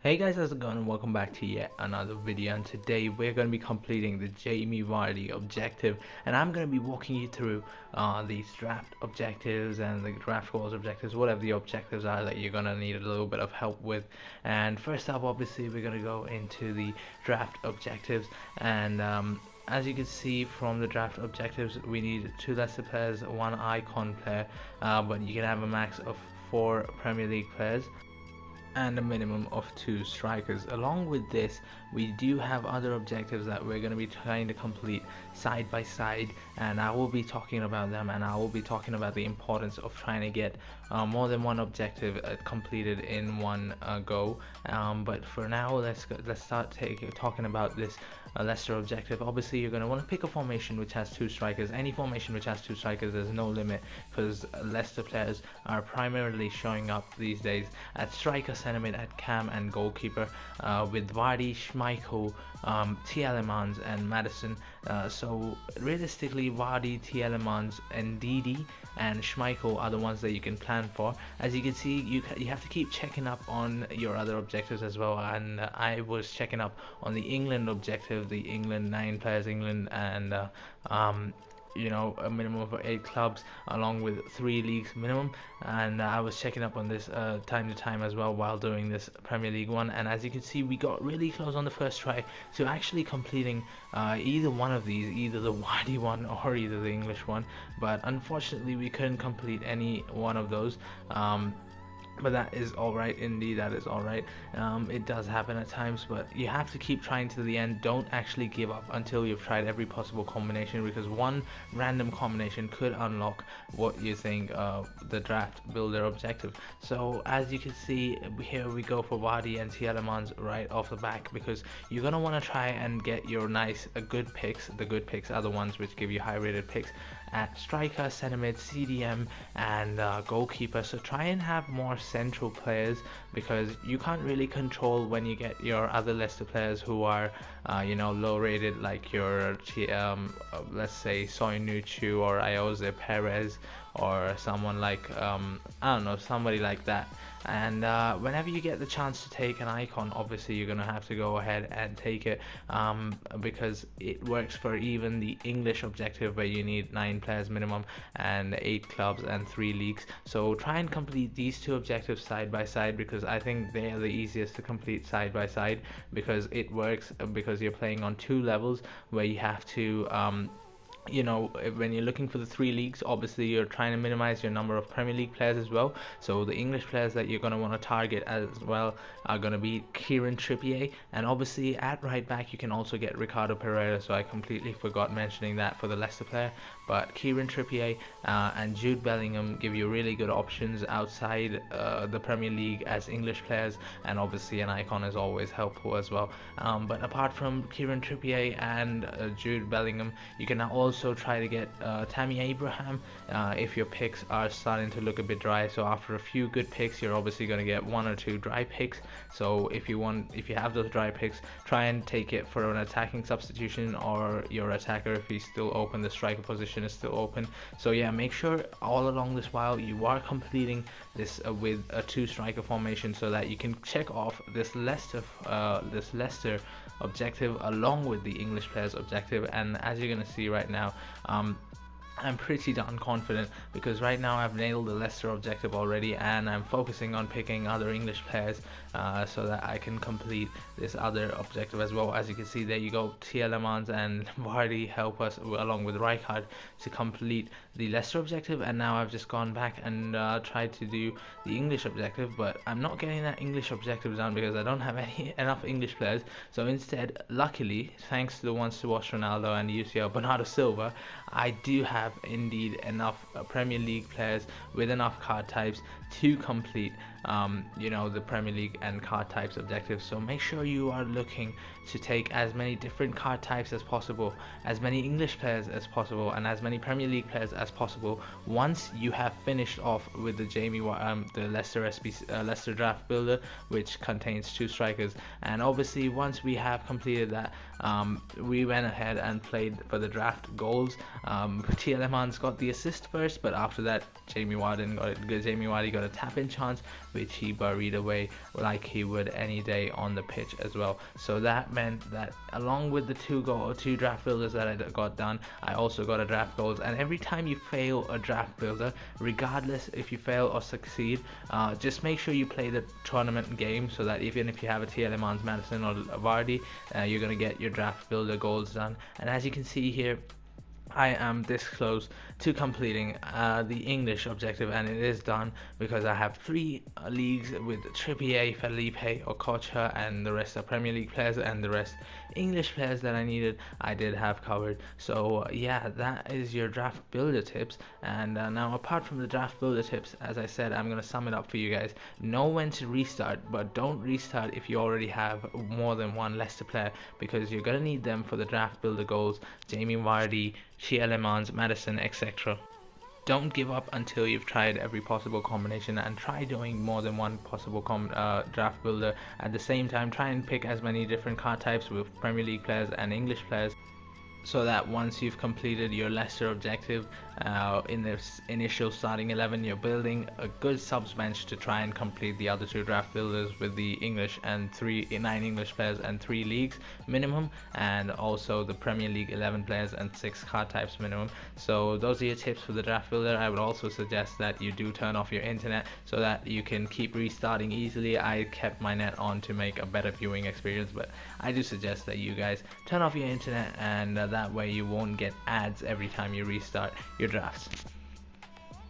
Hey guys, how's it going? And welcome back to yet another video. And today we're going to be completing the Jamie Vardy objective, and I'm going to be walking you through these draft objectives and the draft goals objectives, whatever the objectives are that you're going to need a little bit of help with. And first up, obviously, we're going to go into the draft objectives, and as you can see from the draft objectives, we need 2 Leicester players, 1 icon player, but you can have a max of 4 Premier League players and a minimum of 2 strikers. Along with this, we do have other objectives that we're going to be trying to complete side by side, and I will be talking about them, and I will be talking about the importance of trying to get more than one objective completed in one go. But for now, let's start talking about this Leicester objective. Obviously, you're going to want to pick a formation which has 2 strikers. Any formation which has 2 strikers, there's no limit, because Leicester players are primarily showing up these days at striker, centre mid, at cam and goalkeeper, with Vardy, Schmeichel, Tielemans and Madison. So realistically, Vardy, Tielemans, and Didi and Schmeichel are the ones that you can plan for. As you can see, you have to keep checking up on your other objectives as well, and I was checking up on the England objective, the England 9 players, England, and a minimum of 8 clubs along with 3 leagues minimum, and I was checking up on this time to time as well while doing this Premier League one. And as you can see, we got really close on the first try to actually completing either one of these, either the Wardy one or either the English one, but unfortunately we couldn't complete any one of those. But that is alright, indeed, that is alright. It does happen at times, but you have to keep trying to the end. Don't actually give up until you've tried every possible combination, because one random combination could unlock what you think the draft builder objective. So as you can see, here we go for Vardy and Tielemans right off the back, because you're going to want to try and get your nice good picks. The good picks are the ones which give you high rated picks at striker, centre mid, CDM and goalkeeper. So try and have more central players, because you can't really control when you get your other Leicester players who are low rated, like your let's say Soyuncu or Iose Perez, or someone like I don't know, somebody like that. And whenever you get the chance to take an icon, obviously you're gonna have to go ahead and take it, because it works for even the English objective where you need 9 players minimum and 8 clubs and 3 leagues. So try and complete these 2 objectives side by side, because I think they are the easiest to complete side by side, because it works, because you're playing on 2 levels where you have to when you're looking for the 3 leagues, obviously you're trying to minimize your number of Premier League players as well. So the English players that you're going to want to target as well are going to be Kieran Trippier, and obviously at right back you can also get Ricardo Pereira, so I completely forgot mentioning that for the Leicester player. But Kieran Trippier and Jude Bellingham give you really good options outside the Premier League as English players, and obviously an icon is always helpful as well. But apart from Kieran Trippier and Jude Bellingham, you can also try to get Tammy Abraham if your picks are starting to look a bit dry. So after a few good picks, you're obviously going to get 1 or 2 dry picks. So if you have those dry picks, try and take it for an attacking substitution, or your attacker, if he's still open, the striker position is still open. So yeah, make sure all along this while you are completing this with a 2 striker formation, so that you can check off this Leicester objective along with the English players objective. And as you're going to see right now, I'm pretty darn confident, because right now I've nailed the Leicester objective already, and I'm focusing on picking other English players so that I can complete this other objective as well. As you can see, there you go, Tielemans and Vardy help us along with Rijkaard to complete the Leicester objective. And now I've just gone back and tried to do the English objective, but I'm not getting that English objective done because I don't have enough English players. So instead, luckily, thanks to the ones to watch Ronaldo and UCL Bernardo Silva, I do have indeed enough Premier League players with enough card types to complete the Premier League and card types objectives. So make sure you are looking to take as many different card types as possible, as many English players as possible, and as many Premier League players as possible once you have finished off with the the Leicester draft builder, which contains 2 strikers. And obviously once we have completed that, we went ahead and played for the draft goals. Tielemans got the assist first, but after that Jamie Vardy got a tap-in chance. which he buried away like he would any day on the pitch as well. So that meant that along with the two draft builders that I got done, I also got a draft goals. And every time you fail a draft builder, regardless if you fail or succeed, just make sure you play the tournament game, so that even if you have a TLMans, Madison or Vardy, you're gonna get your draft builder goals done. And as you can see here, I am this close to completing the English objective, and it is done because I have 3 leagues with Trippier, Felipe, Okocha, and the rest are Premier League players, and the rest English players that I needed I did have covered. So yeah, that is your draft builder tips. And now, apart from the draft builder tips, as I said, I'm gonna sum it up for you guys. Know when to restart, but don't restart if you already have more than one Leicester player, because you're gonna need them for the draft builder goals. Jamie Vardy, Shielemans, Madison, etc. Don't give up until you've tried every possible combination, and try doing more than one possible draft builder at the same time. Try and pick as many different card types with Premier League players and English players, so that once you've completed your Leicester objective in the initial starting 11, you're building a good subs bench to try and complete the other 2 draft builders with the English and 9 English players and 3 leagues minimum, and also the Premier League 11 players and 6 card types minimum. So those are your tips for the draft builder. I would also suggest that you do turn off your internet so that you can keep restarting easily. I kept my net on to make a better viewing experience, but I do suggest that you guys turn off your internet, and that way you won't get ads every time you restart your drafts.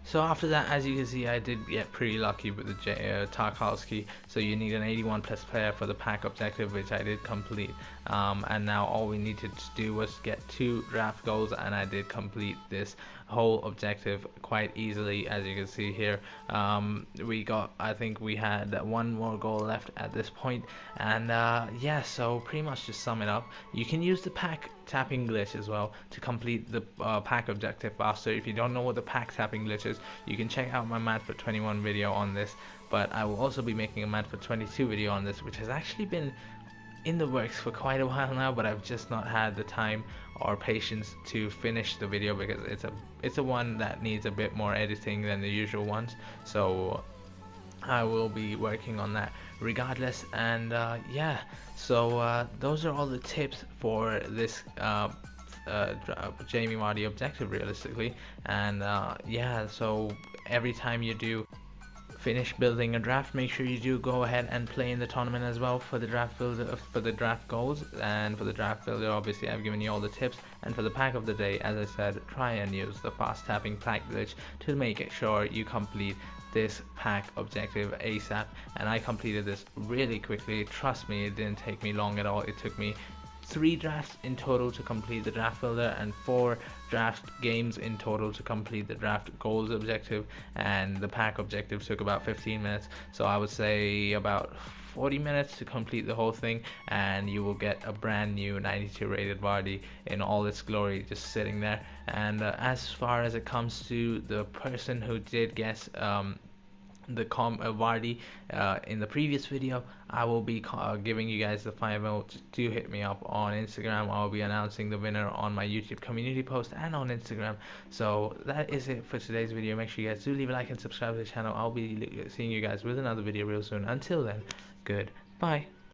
So after that, as you can see, I did get pretty lucky with the Tarkowski. So you need an 81 plus player for the pack objective, which I did complete. And now all we needed to do was get 2 draft goals, and I did complete this whole objective quite easily. As you can see here, I think we had 1 more goal left at this point. And yeah, so pretty much to sum it up, you can use the pack tapping glitch as well to complete the pack objective faster. If you don't know what the pack tapping glitch is, you can check out my Madfut 21 video on this, but I will also be making a Madfut 22 video on this, which has actually been in the works for quite a while now, but I've just not had the time or patience to finish the video, because it's a one that needs a bit more editing than the usual ones. So I will be working on that regardless. And yeah, so those are all the tips for this Jamie Vardy objective realistically. And yeah, so every time you do finish building a draft, make sure you do go ahead and play in the tournament as well for the draft builder, for the draft goals. And for the draft builder, obviously I've given you all the tips. And for the pack of the day, as I said, try and use the fast tapping pack glitch to make sure you complete this pack objective ASAP. And I completed this really quickly. Trust me, it didn't take me long at all. It took me 3 drafts in total to complete the draft builder, and 4 draft games in total to complete the draft goals objective. And the pack objective took about 15 minutes, so I would say about 40 minutes to complete the whole thing, and you will get a brand new 92 rated Vardy in all its glory just sitting there. And as far as it comes to the person who did guess Vardy in the previous video, I will be giving you guys the final. Do hit me up on Instagram. I'll be announcing the winner on my YouTube community post and on Instagram. So that is it for today's video. Make sure you guys do leave a like and subscribe to the channel. I'll be seeing you guys with another video real soon. Until then, goodbye.